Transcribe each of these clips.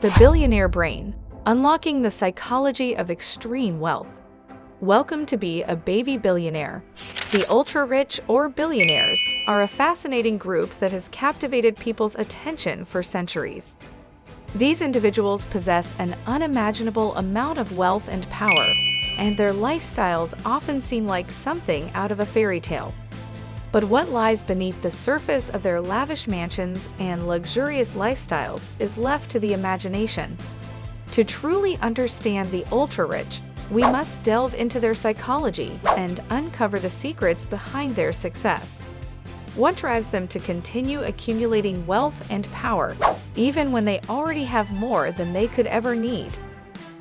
The Billionaire Brain, Unlocking the Psychology of Extreme Wealth. Welcome to Be a Baby Billionaire. The ultra-rich, or billionaires, are a fascinating group that has captivated people's attention for centuries. These individuals possess an unimaginable amount of wealth and power, and their lifestyles often seem like something out of a fairy tale. But what lies beneath the surface of their lavish mansions and luxurious lifestyles is left to the imagination. To truly understand the ultra-rich, we must delve into their psychology and uncover the secrets behind their success. What drives them to continue accumulating wealth and power, even when they already have more than they could ever need?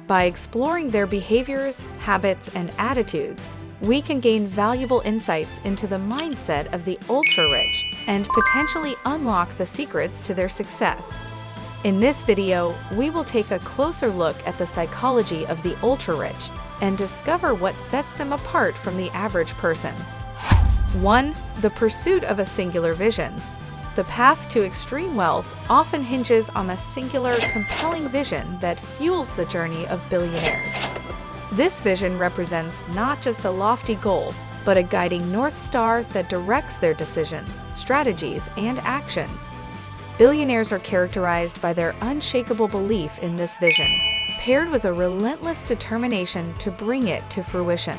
By exploring their behaviors, habits, and attitudes, we can gain valuable insights into the mindset of the ultra-rich and potentially unlock the secrets to their success. In this video, we will take a closer look at the psychology of the ultra-rich and discover what sets them apart from the average person. 1. The pursuit of a singular vision. The path to extreme wealth often hinges on a singular, compelling vision that fuels the journey of billionaires. This vision represents not just a lofty goal, but a guiding North Star that directs their decisions, strategies, and actions. Billionaires are characterized by their unshakable belief in this vision, paired with a relentless determination to bring it to fruition.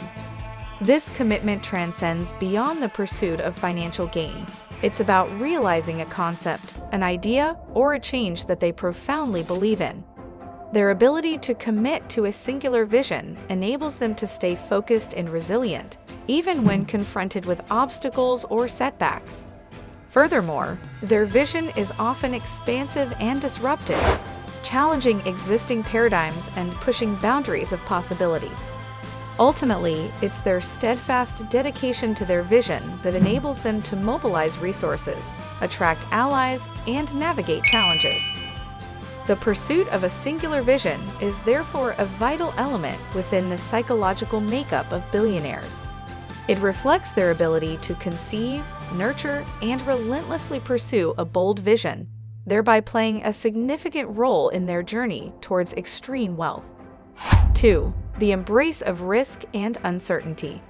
This commitment transcends beyond the pursuit of financial gain. It's about realizing a concept, an idea, or a change that they profoundly believe in. Their ability to commit to a singular vision enables them to stay focused and resilient, even when confronted with obstacles or setbacks. Furthermore, their vision is often expansive and disruptive, challenging existing paradigms and pushing boundaries of possibility. Ultimately, it's their steadfast dedication to their vision that enables them to mobilize resources, attract allies, and navigate challenges. The pursuit of a singular vision is therefore a vital element within the psychological makeup of billionaires. It reflects their ability to conceive, nurture, and relentlessly pursue a bold vision, thereby playing a significant role in their journey towards extreme wealth. 2. The embrace of risk and uncertainty.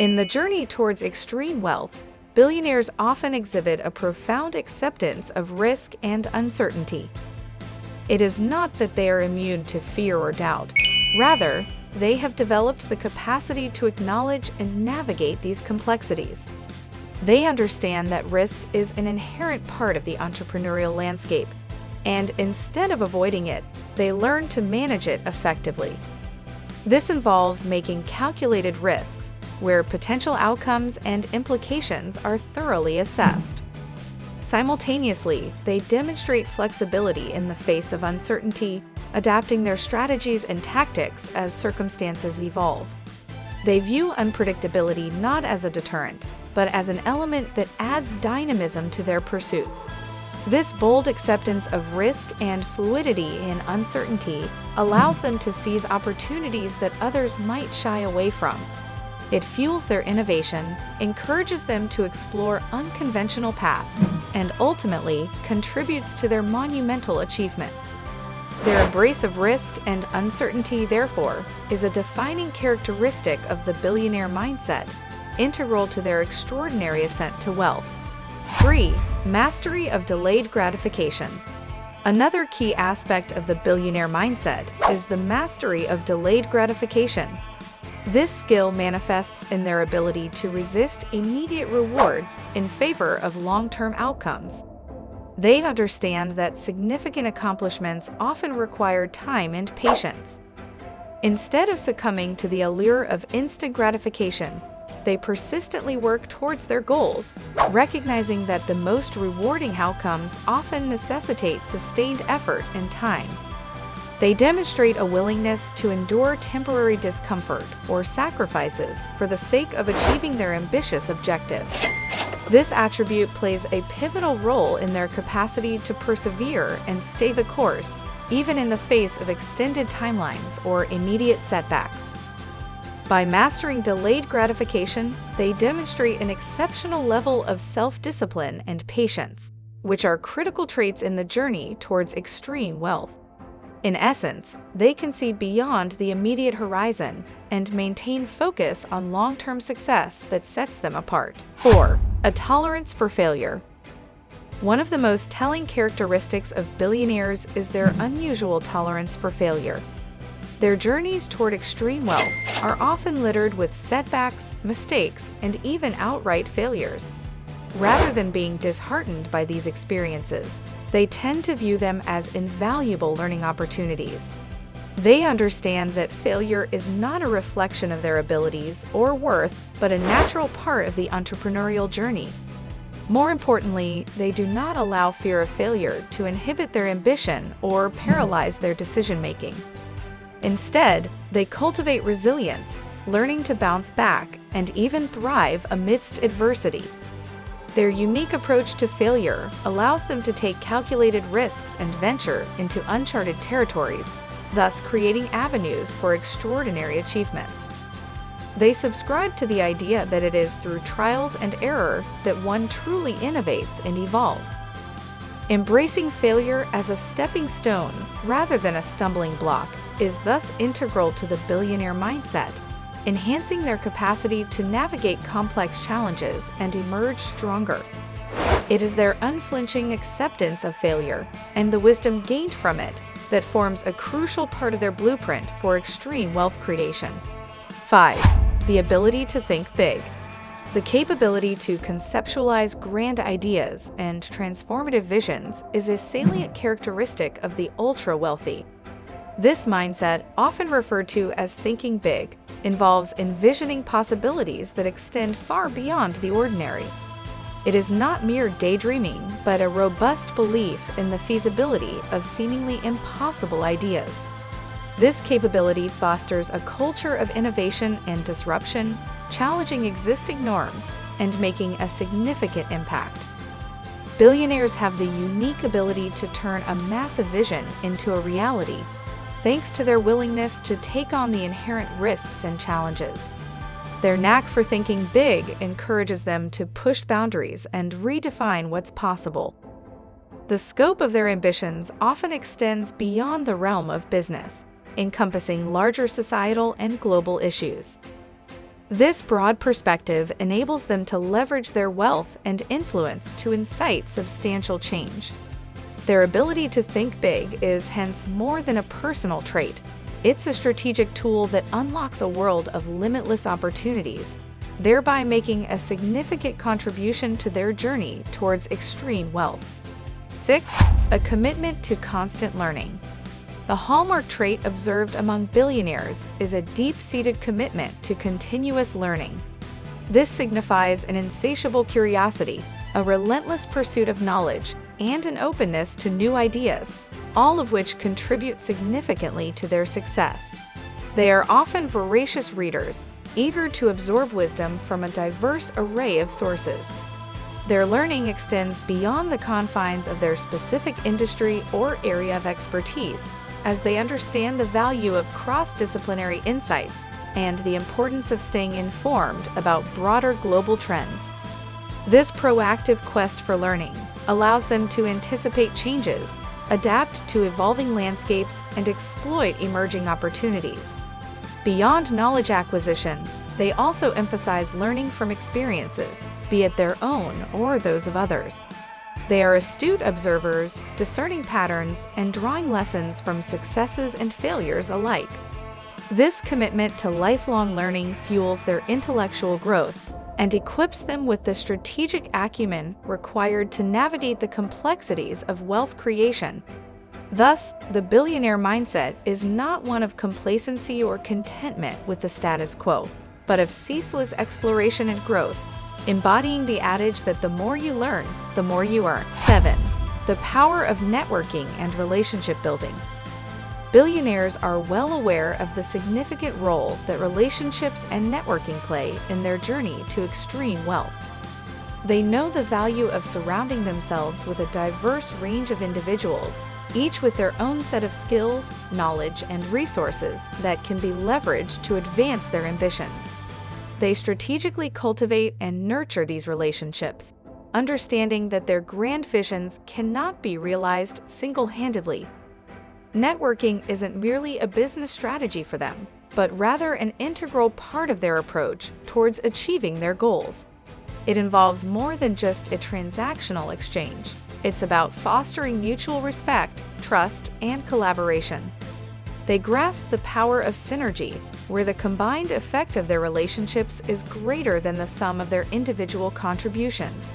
In the journey towards extreme wealth, billionaires often exhibit a profound acceptance of risk and uncertainty. It is not that they are immune to fear or doubt. Rather, they have developed the capacity to acknowledge and navigate these complexities. They understand that risk is an inherent part of the entrepreneurial landscape, and instead of avoiding it, they learn to manage it effectively. This involves making calculated risks, where potential outcomes and implications are thoroughly assessed. Simultaneously, they demonstrate flexibility in the face of uncertainty, adapting their strategies and tactics as circumstances evolve. They view unpredictability not as a deterrent, but as an element that adds dynamism to their pursuits. This bold acceptance of risk and fluidity in uncertainty allows them to seize opportunities that others might shy away from. It fuels their innovation, encourages them to explore unconventional paths, and ultimately contributes to their monumental achievements. Their embrace of risk and uncertainty, therefore, is a defining characteristic of the billionaire mindset, integral to their extraordinary ascent to wealth. 3. Mastery of delayed gratification. Another key aspect of the billionaire mindset is the mastery of delayed gratification. This skill manifests in their ability to resist immediate rewards in favor of long-term outcomes. They understand that significant accomplishments often require time and patience. Instead of succumbing to the allure of instant gratification, they persistently work towards their goals, recognizing that the most rewarding outcomes often necessitate sustained effort and time. They demonstrate a willingness to endure temporary discomfort or sacrifices for the sake of achieving their ambitious objectives. This attribute plays a pivotal role in their capacity to persevere and stay the course, even in the face of extended timelines or immediate setbacks. By mastering delayed gratification, they demonstrate an exceptional level of self-discipline and patience, which are critical traits in the journey towards extreme wealth. In essence, they can see beyond the immediate horizon and maintain focus on long-term success that sets them apart. 4. A tolerance for failure. One of the most telling characteristics of billionaires is their unusual tolerance for failure. Their journeys toward extreme wealth are often littered with setbacks, mistakes, and even outright failures. Rather than being disheartened by these experiences, they tend to view them as invaluable learning opportunities. They understand that failure is not a reflection of their abilities or worth, but a natural part of the entrepreneurial journey. More importantly, they do not allow fear of failure to inhibit their ambition or paralyze their decision-making. Instead, they cultivate resilience, learning to bounce back and even thrive amidst adversity. Their unique approach to failure allows them to take calculated risks and venture into uncharted territories, thus creating avenues for extraordinary achievements. They subscribe to the idea that it is through trials and error that one truly innovates and evolves. Embracing failure as a stepping stone rather than a stumbling block is thus integral to the billionaire mindset, enhancing their capacity to navigate complex challenges and emerge stronger. It is their unflinching acceptance of failure and the wisdom gained from it that forms a crucial part of their blueprint for extreme wealth creation. 5. The ability to think big. The capability to conceptualize grand ideas and transformative visions is a salient characteristic of the ultra-wealthy. This mindset, often referred to as thinking big, involves envisioning possibilities that extend far beyond the ordinary. It is not mere daydreaming, but a robust belief in the feasibility of seemingly impossible ideas. This capability fosters a culture of innovation and disruption, challenging existing norms and making a significant impact. Billionaires have the unique ability to turn a massive vision into a reality, thanks to their willingness to take on the inherent risks and challenges. Their knack for thinking big encourages them to push boundaries and redefine what's possible. The scope of their ambitions often extends beyond the realm of business, encompassing larger societal and global issues. This broad perspective enables them to leverage their wealth and influence to incite substantial change. Their ability to think big is hence more than a personal trait. It's a strategic tool that unlocks a world of limitless opportunities, thereby making a significant contribution to their journey towards extreme wealth. 6. A commitment to constant learning. The hallmark trait observed among billionaires is a deep-seated commitment to continuous learning. This signifies an insatiable curiosity, a relentless pursuit of knowledge, and an openness to new ideas, all of which contribute significantly to their success. They are often voracious readers, eager to absorb wisdom from a diverse array of sources. Their learning extends beyond the confines of their specific industry or area of expertise, as they understand the value of cross-disciplinary insights and the importance of staying informed about broader global trends. This proactive quest for learning allows them to anticipate changes, adapt to evolving landscapes, and exploit emerging opportunities. Beyond knowledge acquisition, they also emphasize learning from experiences, be it their own or those of others. They are astute observers, discerning patterns, and drawing lessons from successes and failures alike. This commitment to lifelong learning fuels their intellectual growth and equips them with the strategic acumen required to navigate the complexities of wealth creation. Thus, the billionaire mindset is not one of complacency or contentment with the status quo, but of ceaseless exploration and growth, embodying the adage that the more you learn, the more you earn. 7. The power of networking and relationship building. Billionaires are well aware of the significant role that relationships and networking play in their journey to extreme wealth. They know the value of surrounding themselves with a diverse range of individuals, each with their own set of skills, knowledge, and resources that can be leveraged to advance their ambitions. They strategically cultivate and nurture these relationships, understanding that their grand visions cannot be realized single-handedly. Networking isn't merely a business strategy for them, but rather an integral part of their approach towards achieving their goals. It involves more than just a transactional exchange. It's about fostering mutual respect, trust, and collaboration. They grasp the power of synergy, where the combined effect of their relationships is greater than the sum of their individual contributions.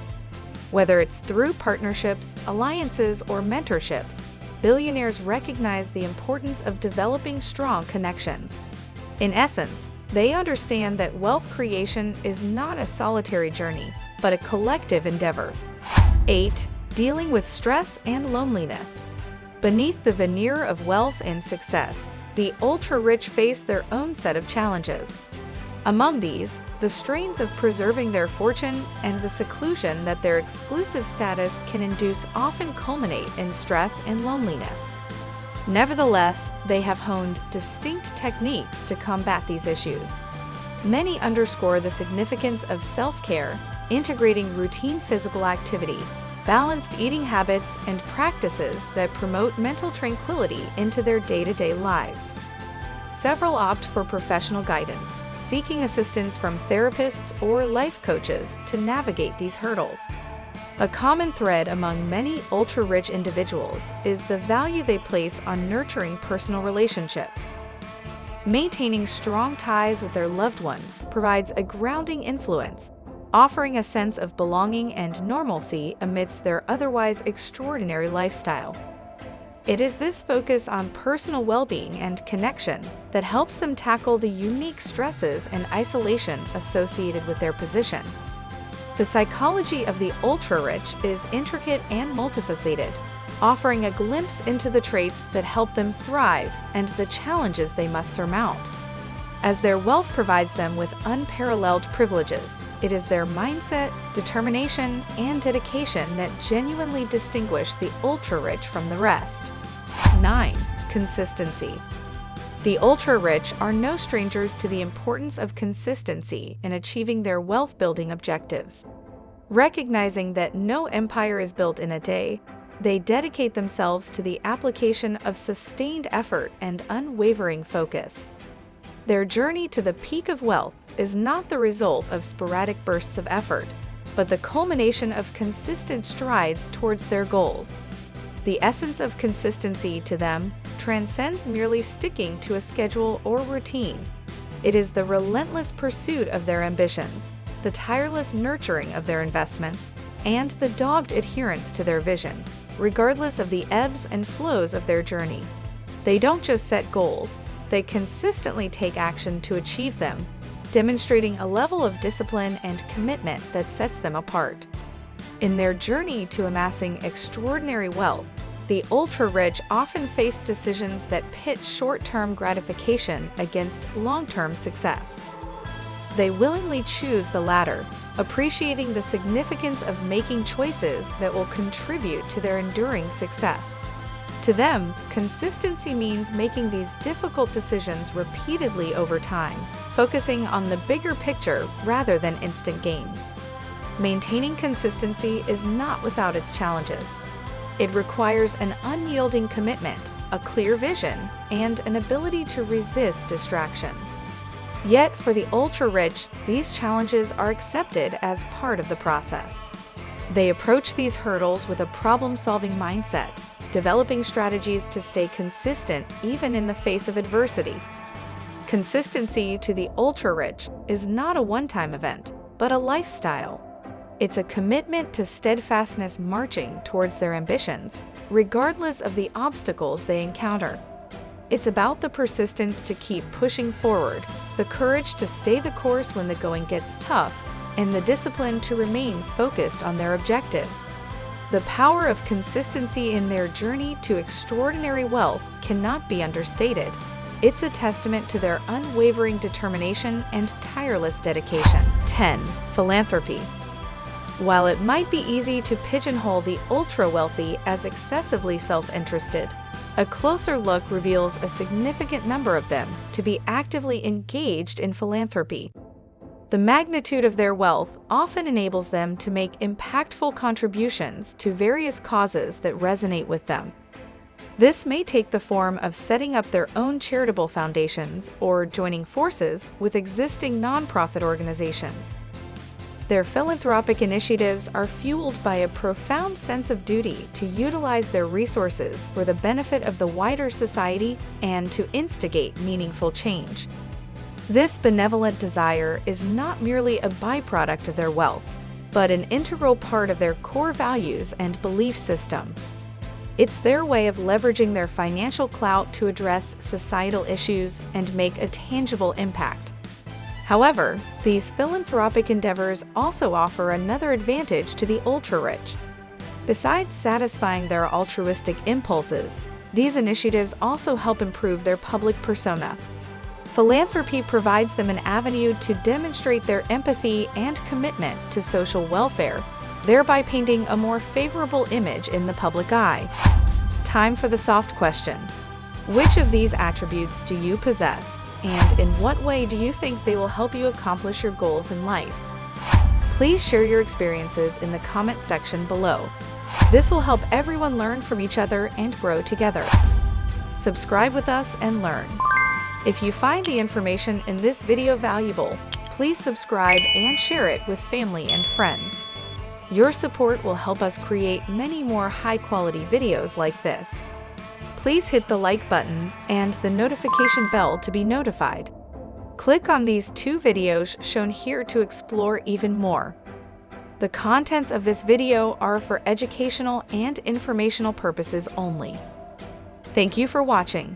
Whether it's through partnerships, alliances, or mentorships, billionaires recognize the importance of developing strong connections. In essence, they understand that wealth creation is not a solitary journey, but a collective endeavor. 8. Dealing with stress and loneliness. Beneath the veneer of wealth and success, the ultra-rich face their own set of challenges. Among these, the strains of preserving their fortune and the seclusion that their exclusive status can induce often culminate in stress and loneliness. Nevertheless, they have honed distinct techniques to combat these issues. Many underscore the significance of self-care, integrating routine physical activity, balanced eating habits, and practices that promote mental tranquility into their day-to-day lives. Several opt for professional guidance, seeking assistance from therapists or life coaches to navigate these hurdles. A common thread among many ultra-rich individuals is the value they place on nurturing personal relationships. Maintaining strong ties with their loved ones provides a grounding influence, offering a sense of belonging and normalcy amidst their otherwise extraordinary lifestyle. It is this focus on personal well-being and connection that helps them tackle the unique stresses and isolation associated with their position. The psychology of the ultra-rich is intricate and multifaceted, offering a glimpse into the traits that help them thrive and the challenges they must surmount. As their wealth provides them with unparalleled privileges, it is their mindset, determination, and dedication that genuinely distinguish the ultra-rich from the rest. 9. Consistency. The ultra-rich are no strangers to the importance of consistency in achieving their wealth-building objectives. Recognizing that no empire is built in a day, they dedicate themselves to the application of sustained effort and unwavering focus. Their journey to the peak of wealth is not the result of sporadic bursts of effort, but the culmination of consistent strides towards their goals. The essence of consistency to them transcends merely sticking to a schedule or routine. It is the relentless pursuit of their ambitions, the tireless nurturing of their investments, and the dogged adherence to their vision, regardless of the ebbs and flows of their journey. They don't just set goals, they consistently take action to achieve them, demonstrating a level of discipline and commitment that sets them apart. In their journey to amassing extraordinary wealth, the ultra-rich often face decisions that pit short-term gratification against long-term success. They willingly choose the latter, appreciating the significance of making choices that will contribute to their enduring success. To them, consistency means making these difficult decisions repeatedly over time, focusing on the bigger picture rather than instant gains. Maintaining consistency is not without its challenges. It requires an unyielding commitment, a clear vision, and an ability to resist distractions. Yet, for the ultra-rich, these challenges are accepted as part of the process. They approach these hurdles with a problem-solving mindset, developing strategies to stay consistent even in the face of adversity. Consistency to the ultra-rich is not a one-time event, but a lifestyle. It's a commitment to steadfastness marching towards their ambitions, regardless of the obstacles they encounter. It's about the persistence to keep pushing forward, the courage to stay the course when the going gets tough, and the discipline to remain focused on their objectives. The power of consistency in their journey to extraordinary wealth cannot be understated. It's a testament to their unwavering determination and tireless dedication. 10. Philanthropy. While it might be easy to pigeonhole the ultra-wealthy as excessively self-interested, a closer look reveals a significant number of them to be actively engaged in philanthropy. The magnitude of their wealth often enables them to make impactful contributions to various causes that resonate with them. This may take the form of setting up their own charitable foundations or joining forces with existing nonprofit organizations. Their philanthropic initiatives are fueled by a profound sense of duty to utilize their resources for the benefit of the wider society and to instigate meaningful change. This benevolent desire is not merely a byproduct of their wealth, but an integral part of their core values and belief system. It's their way of leveraging their financial clout to address societal issues and make a tangible impact. However, these philanthropic endeavors also offer another advantage to the ultra-rich. Besides satisfying their altruistic impulses, these initiatives also help improve their public persona. Philanthropy provides them an avenue to demonstrate their empathy and commitment to social welfare, thereby painting a more favorable image in the public eye. Time for the soft question. Which of these attributes do you possess? And in what way do you think they will help you accomplish your goals in life? Please share your experiences in the comment section below. This will help everyone learn from each other and grow together. Subscribe with us and learn. If you find the information in this video valuable, please subscribe and share it with family and friends. Your support will help us create many more high-quality videos like this. Please hit the like button and the notification bell to be notified. Click on these 2 videos shown here to explore even more. The contents of this video are for educational and informational purposes only. Thank you for watching.